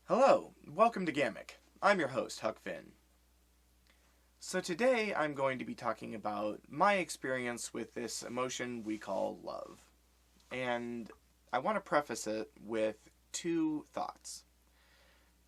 Hello, welcome to Gamic. I'm your host, Huck Finn. So today I'm going to be talking about my experience with this emotion we call love. And I want to preface it with two thoughts.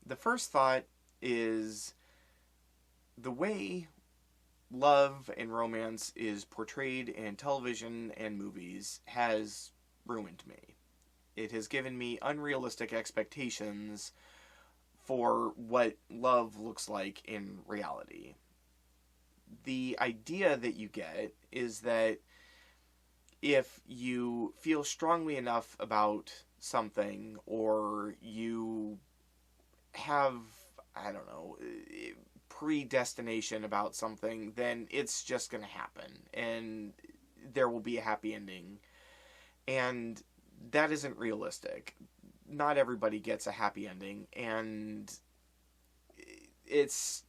The first thought is the way love and romance is portrayed in television and movies has ruined me. It has given me unrealistic expectations for what love looks like in reality. The idea that you get is that if you feel strongly enough about something, or you have, I don't know, predestination about something, then it's just going to happen and there will be a happy ending. And that isn't realistic. Not everybody gets a happy ending, and it's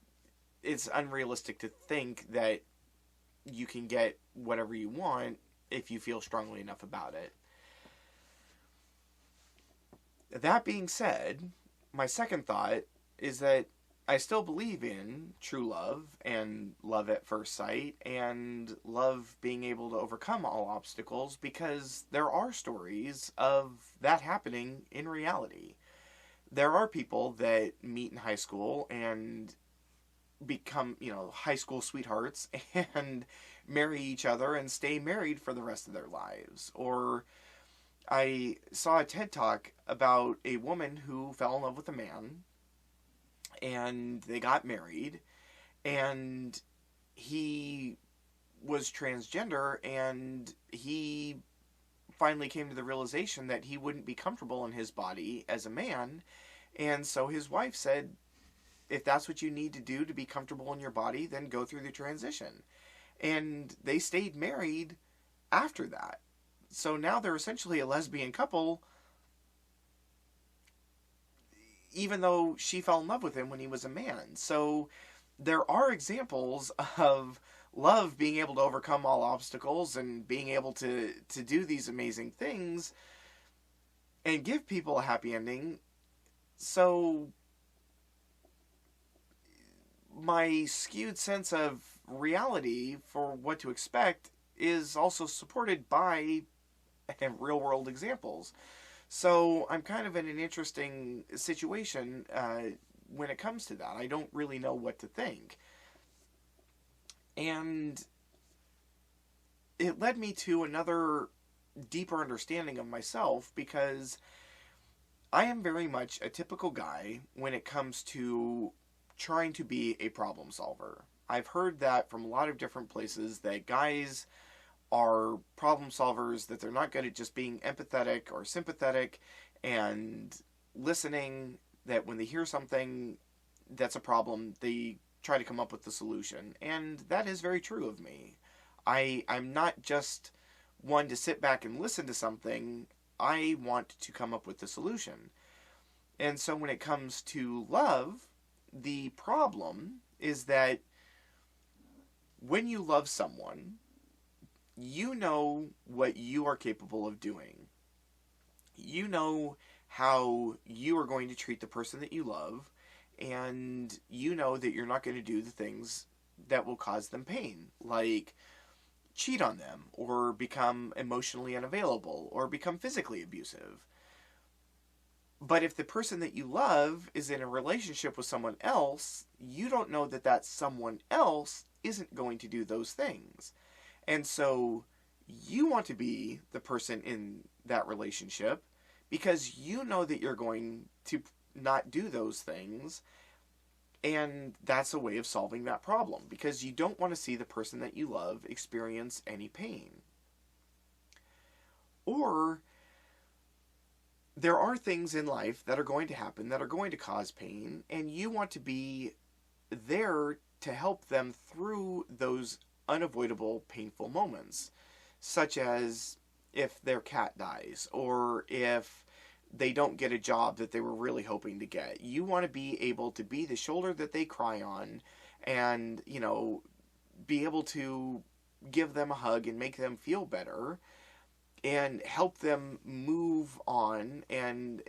unrealistic to think that you can get whatever you want if you feel strongly enough about it. That being said, my second thought is that I still believe in true love and love at first sight and love being able to overcome all obstacles, because there are stories of that happening in reality. There are people that meet in high school and become, high school sweethearts and marry each other and stay married for the rest of their lives. Or I saw a TED Talk about a woman who fell in love with a man and they got married, and he was transgender, and he finally came to the realization that he wouldn't be comfortable in his body as a man. And so his wife said, if that's what you need to do to be comfortable in your body, then go through the transition. And they stayed married after that. So now they're essentially a lesbian couple, even though she fell in love with him when he was a man. So there are examples of love being able to overcome all obstacles and being able to do these amazing things and give people a happy ending. So my skewed sense of reality for what to expect is also supported by real world examples. So I'm kind of in an interesting situation when it comes to that. I don't really know what to think. And it led me to another deeper understanding of myself, because I am very much a typical guy when it comes to trying to be a problem solver. I've heard that from a lot of different places, that guys are problem solvers, that they're not good at just being empathetic or sympathetic and listening, that when they hear something that's a problem, they try to come up with the solution. And that is very true of me. I'm not just one to sit back and listen to something. I want to come up with the solution. And so when it comes to love, the problem is that when you love someone, you know what you are capable of doing. You know how you are going to treat the person that you love, and you know that you're not going to do the things that will cause them pain, like cheat on them, or become emotionally unavailable, or become physically abusive. But if the person that you love is in a relationship with someone else, you don't know that that someone else isn't going to do those things. And so you want to be the person in that relationship because you know that you're going to not do those things. And that's a way of solving that problem, because you don't want to see the person that you love experience any pain. Or there are things in life that are going to happen that are going to cause pain, and you want to be there to help them through those unavoidable painful moments, such as if their cat dies, or if they don't get a job that they were really hoping to get. You want to be able to be the shoulder that they cry on, and, be able to give them a hug and make them feel better. and help them move on and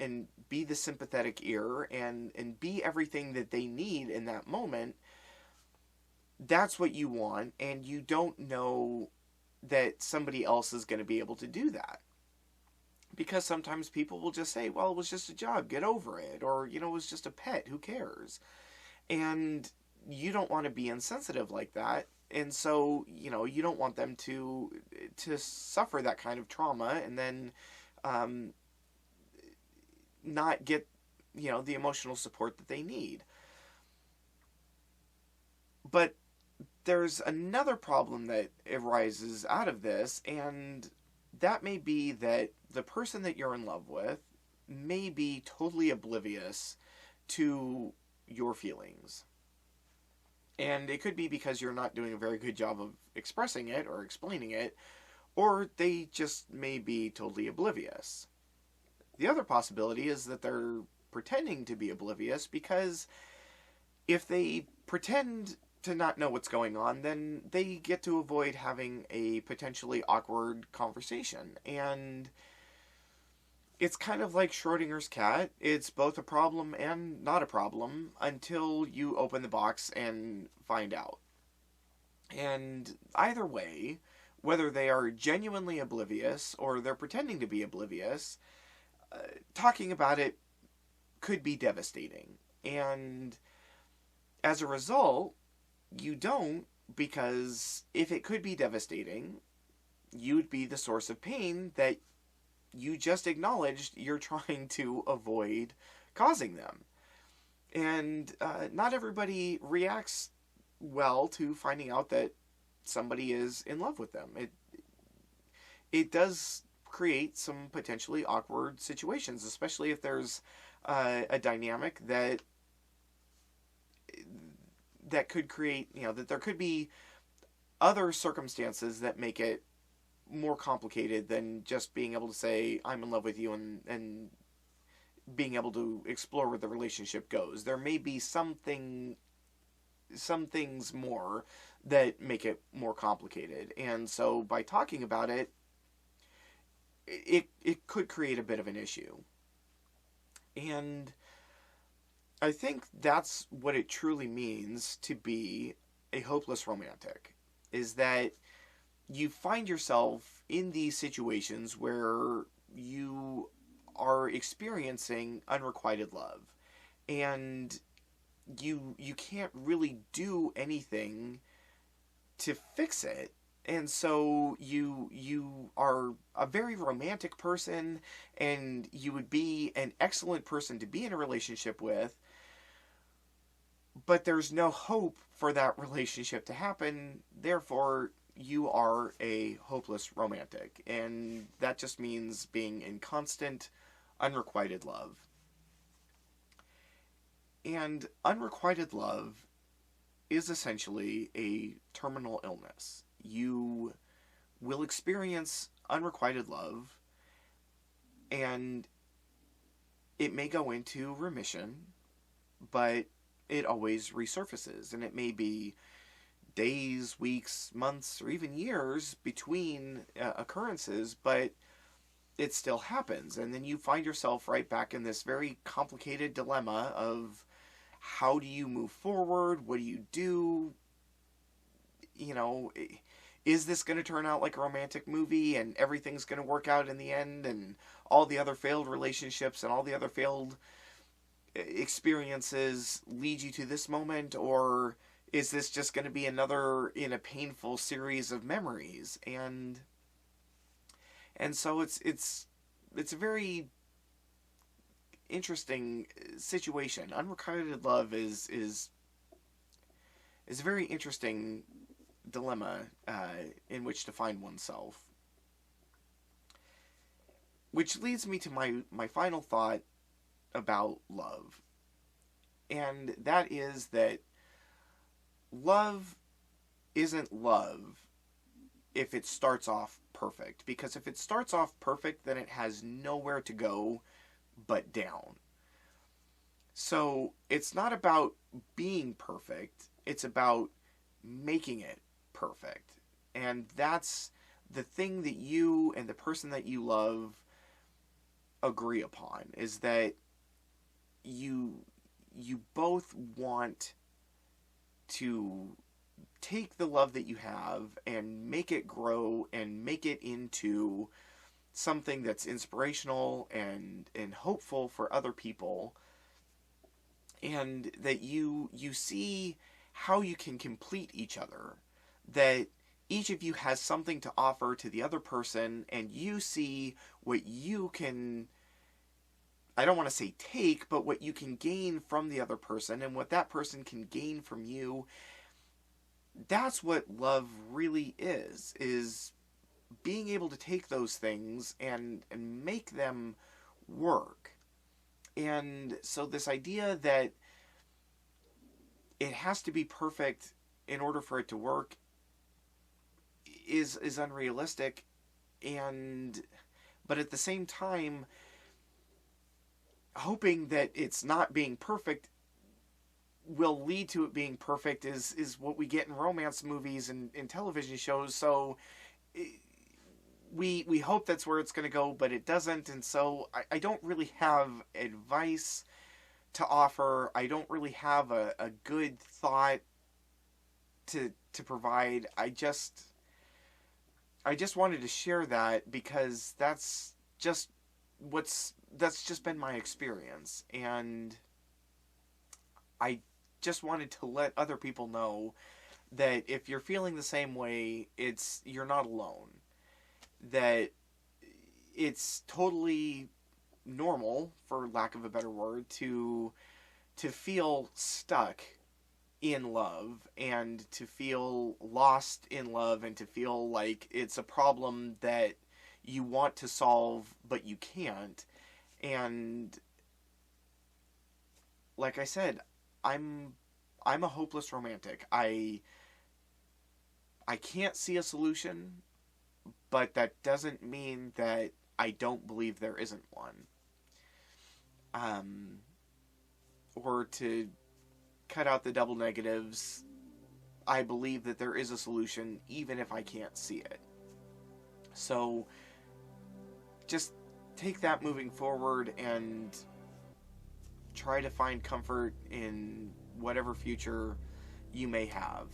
be the sympathetic ear and be everything that they need in that moment, that's what you want, and you don't know that somebody else is going to be able to do that. Because sometimes people will just say, well, it was just a job, get over it. Or, it was just a pet, who cares? And you don't want to be insensitive like that. And so, you don't want them to suffer that kind of trauma and then um, not get, the emotional support that they need. But there's another problem that arises out of this, and that may be that the person that you're in love with may be totally oblivious to your feelings. And it could be because you're not doing a very good job of expressing it or explaining it, or they just may be totally oblivious. The other possibility is that they're pretending to be oblivious because if they pretend to not know what's going on, then they get to avoid having a potentially awkward conversation. And it's kind of like Schrodinger's cat. It's both a problem and not a problem until you open the box and find out. And either way, whether they are genuinely oblivious or they're pretending to be oblivious, talking about it could be devastating. And as a result, you don't, because if it could be devastating, you'd be the source of pain that you just acknowledged you're trying to avoid causing them. And not everybody reacts well to finding out that somebody is in love with them. It does create some potentially awkward situations, especially if there's a dynamic that could create, that there could be other circumstances that make it more complicated than just being able to say, I'm in love with you, and being able to explore where the relationship goes. There may be some things more that make it more complicated. And so by talking about it, it could create a bit of an issue. And I think that's what it truly means to be a hopeless romantic, is that you find yourself in these situations where you are experiencing unrequited love, and you can't really do anything to fix it. And so you are a very romantic person, and you would be an excellent person to be in a relationship with, but there's no hope for that relationship to happen. Therefore, you are a hopeless romantic. And that just means being in constant, unrequited love. And unrequited love is essentially a terminal illness. You will experience unrequited love, and it may go into remission, but it always resurfaces. And it may be days, weeks, months, or even years between occurrences, but it still happens. And then you find yourself right back in this very complicated dilemma of how do you move forward? What do you do? Is this going to turn out like a romantic movie and everything's going to work out in the end, and all the other failed relationships and all the other failed experiences lead you to this moment? Or is this just going to be another in a painful series of memories? And so it's a very interesting situation. Unrequited love is a very interesting dilemma in which to find oneself. Which leads me to my final thought about love. And that is that love isn't love if it starts off perfect. Because if it starts off perfect, then it has nowhere to go but down. So it's not about being perfect, it's about making it perfect. And that's the thing that you and the person that you love agree upon is that you you both want to take the love that you have and make it grow and make it into something that's inspirational and hopeful for other people, and that you see how you can complete each other, that each of you has something to offer to the other person, and you see what you can, I don't want to say take, but what you can gain from the other person and what that person can gain from you. That's what love really is being able to take those things and make them work. And so this idea that it has to be perfect in order for it to work is unrealistic, and but at the same time hoping that it's not being perfect will lead to it being perfect is what we get in romance movies and in television shows. So we hope that's where it's going to go, but it doesn't. And so I don't really have advice to offer. I don't really have a good thought to provide. I just wanted to share that because that's just been my experience, and I just wanted to let other people know that if you're feeling the same way, you're not alone. That it's totally normal, for lack of a better word, to feel stuck in love and to feel lost in love and to feel like it's a problem that you want to solve but you can't. And like I said, I'm a hopeless romantic. I can't see a solution, but that doesn't mean that I don't believe there isn't one. Or to cut out the double negatives, I believe that there is a solution even if I can't see it. So just take that moving forward and try to find comfort in whatever future you may have.